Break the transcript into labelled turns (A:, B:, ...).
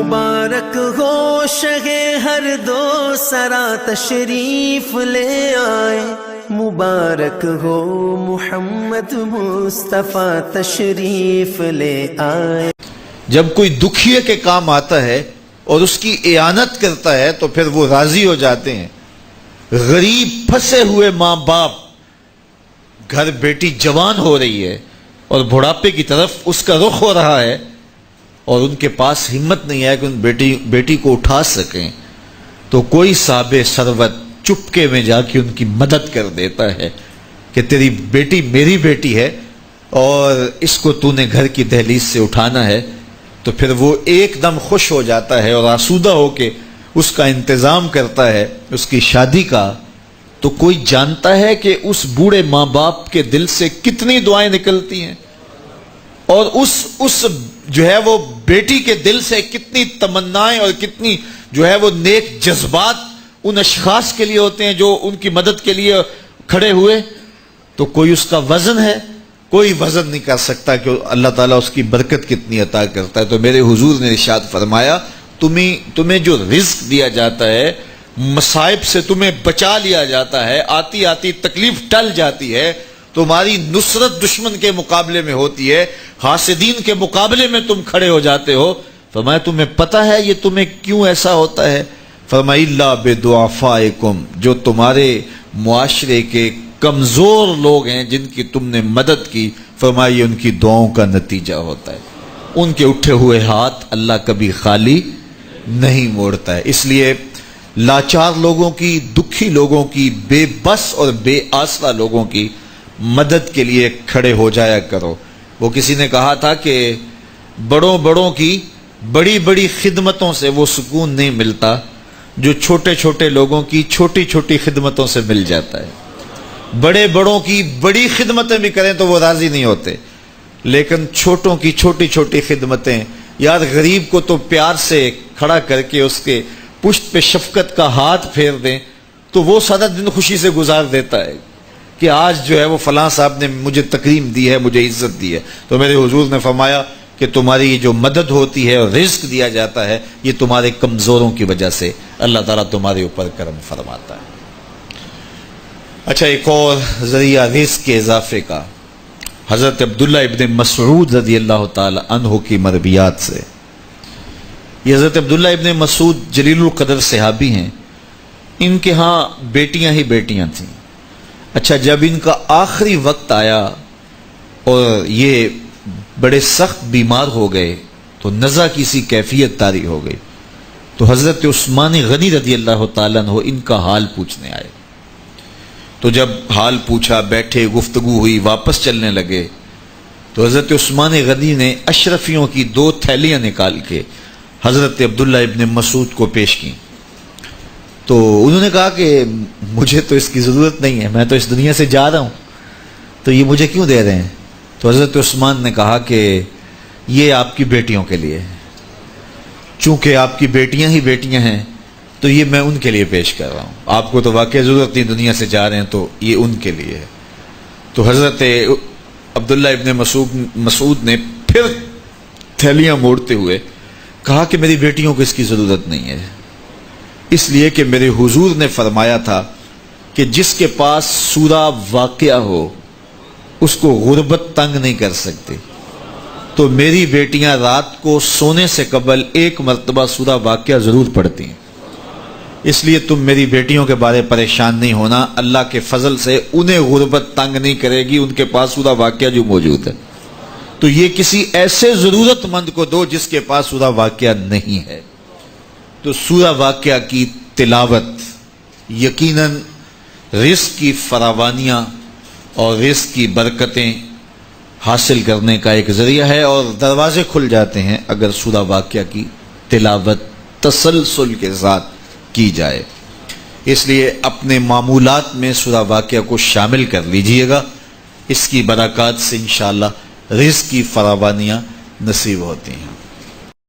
A: مبارک ہو شہ ہر دو سرا تشریف لے آئے، مبارک ہو محمد مصطفیٰ تشریف لے آئے۔
B: جب کوئی دکھیے کے کام آتا ہے اور اس کی اعانت کرتا ہے تو پھر وہ راضی ہو جاتے ہیں۔ غریب پھنسے ہوئے ماں باپ، گھر بیٹی جوان ہو رہی ہے اور بڑھاپے کی طرف اس کا رخ ہو رہا ہے اور ان کے پاس ہمت نہیں ہے کہ ان بیٹی کو اٹھا سکیں، تو کوئی صاحب ثروت چپکے میں جا کے ان کی مدد کر دیتا ہے کہ تیری بیٹی میری بیٹی ہے اور اس کو تو نے گھر کی دہلیز سے اٹھانا ہے، تو پھر وہ ایک دم خوش ہو جاتا ہے اور آسودہ ہو کے اس کا انتظام کرتا ہے اس کی شادی کا۔ تو کوئی جانتا ہے کہ اس بوڑھے ماں باپ کے دل سے کتنی دعائیں نکلتی ہیں اور اس جو ہے وہ بیٹی کے دل سے کتنی تمنائیں اور کتنی جو ہے وہ نیک جذبات ان اشخاص کے لیے ہوتے ہیں جو ان کی مدد کے لیے کھڑے ہوئے۔ تو کوئی اس کا وزن ہے؟ کوئی وزن نہیں کر سکتا کہ اللہ تعالیٰ اس کی برکت کتنی عطا کرتا ہے۔ تو میرے حضور نے ارشاد فرمایا، تمہیں جو رزق دیا جاتا ہے، مصائب سے تمہیں بچا لیا جاتا ہے، آتی آتی تکلیف ٹل جاتی ہے، تمہاری نصرت دشمن کے مقابلے میں ہوتی ہے، حاسدین کے مقابلے میں تم کھڑے ہو جاتے ہو۔ فرمایا تمہیں پتہ ہے یہ تمہیں کیوں ایسا ہوتا ہے؟ فرمایا الا بدعفائکم، جو تمہارے معاشرے کے کمزور لوگ ہیں جن کی تم نے مدد کی، فرمایا یہ ان کی دعاؤں کا نتیجہ ہوتا ہے۔ ان کے اٹھے ہوئے ہاتھ اللہ کبھی خالی نہیں موڑتا ہے۔ اس لیے لاچار لوگوں کی، دکھی لوگوں کی، بے بس اور بے آسرا لوگوں کی مدد کے لیے کھڑے ہو جایا کرو۔ وہ کسی نے کہا تھا کہ بڑوں کی بڑی بڑی خدمتوں سے وہ سکون نہیں ملتا جو چھوٹے چھوٹے لوگوں کی چھوٹی چھوٹی خدمتوں سے مل جاتا ہے۔ بڑوں کی بڑی خدمتیں بھی کریں تو وہ راضی نہیں ہوتے، لیکن چھوٹوں کی چھوٹی چھوٹی خدمتیں، یار غریب کو تو پیار سے کھڑا کر کے اس کے پشت پہ شفقت کا ہاتھ پھیر دیں تو وہ سارا دن خوشی سے گزار دیتا ہے کہ آج جو ہے وہ فلاں صاحب نے مجھے تکریم دی ہے، مجھے عزت دی ہے۔ تو میرے حضور نے فرمایا کہ تمہاری جو مدد ہوتی ہے اور رزق دیا جاتا ہے یہ تمہارے کمزوروں کی وجہ سے اللہ تعالیٰ تمہارے اوپر کرم فرماتا ہے۔ اچھا، ایک اور ذریعہ رزق کے اضافے کا حضرت عبداللہ ابن مسعود رضی اللہ تعالی عنہ کی مرویات سے۔ یہ حضرت عبداللہ ابن مسعود جلیل القدر صحابی ہیں، ان کے ہاں بیٹیاں ہی بیٹیاں تھیں۔ اچھا، جب ان کا آخری وقت آیا اور یہ بڑے سخت بیمار ہو گئے تو نزع کی سی کیفیت طاری ہو گئی، تو حضرت عثمان غنی رضی اللہ تعالیٰ عنہ ان کا حال پوچھنے آئے۔ تو جب حال پوچھا، بیٹھے، گفتگو ہوئی، واپس چلنے لگے، تو حضرت عثمان غنی نے اشرفیوں کی 2 تھیلیاں نکال کے حضرت عبداللہ ابن مسعود کو پیش کی۔ تو انہوں نے کہا کہ مجھے تو اس کی ضرورت نہیں ہے، میں تو اس دنیا سے جا رہا ہوں، تو یہ مجھے کیوں دے رہے ہیں؟ تو حضرت عثمان نے کہا کہ یہ آپ کی بیٹیوں کے لیے، چونکہ آپ کی بیٹیاں ہی بیٹیاں ہیں تو یہ میں ان کے لیے پیش کر رہا ہوں، آپ کو تو واقعی ضرورت نہیں، دنیا سے جا رہے ہیں تو یہ ان کے لیے ہے۔ تو حضرت عبداللہ ابن مسعود نے پھر تھیلیاں موڑتے ہوئے کہا کہ میری بیٹیوں کو اس کی ضرورت نہیں ہے، اس لیے کہ میرے حضور نے فرمایا تھا کہ جس کے پاس سورہ واقعہ ہو اس کو غربت تنگ نہیں کر سکتی، تو میری بیٹیاں رات کو سونے سے قبل 1 مرتبہ سورہ واقعہ ضرور پڑھتی ہیں، اس لیے تم میری بیٹیوں کے بارے پریشان نہیں ہونا، اللہ کے فضل سے انہیں غربت تنگ نہیں کرے گی، ان کے پاس سورہ واقعہ جو موجود ہے۔ تو یہ کسی ایسے ضرورت مند کو دو جس کے پاس سورہ واقعہ نہیں ہے۔ تو سورہ واقعہ کی تلاوت یقیناً رزق کی فراوانیاں اور رزق کی برکتیں حاصل کرنے کا ایک ذریعہ ہے، اور دروازے کھل جاتے ہیں اگر سورہ واقعہ کی تلاوت تسلسل کے ساتھ کی جائے۔ اس لیے اپنے معمولات میں سورہ واقعہ کو شامل کر لیجئے گا، اس کی برکات سے انشاءاللہ رزق کی فراوانیاں نصیب ہوتی ہیں۔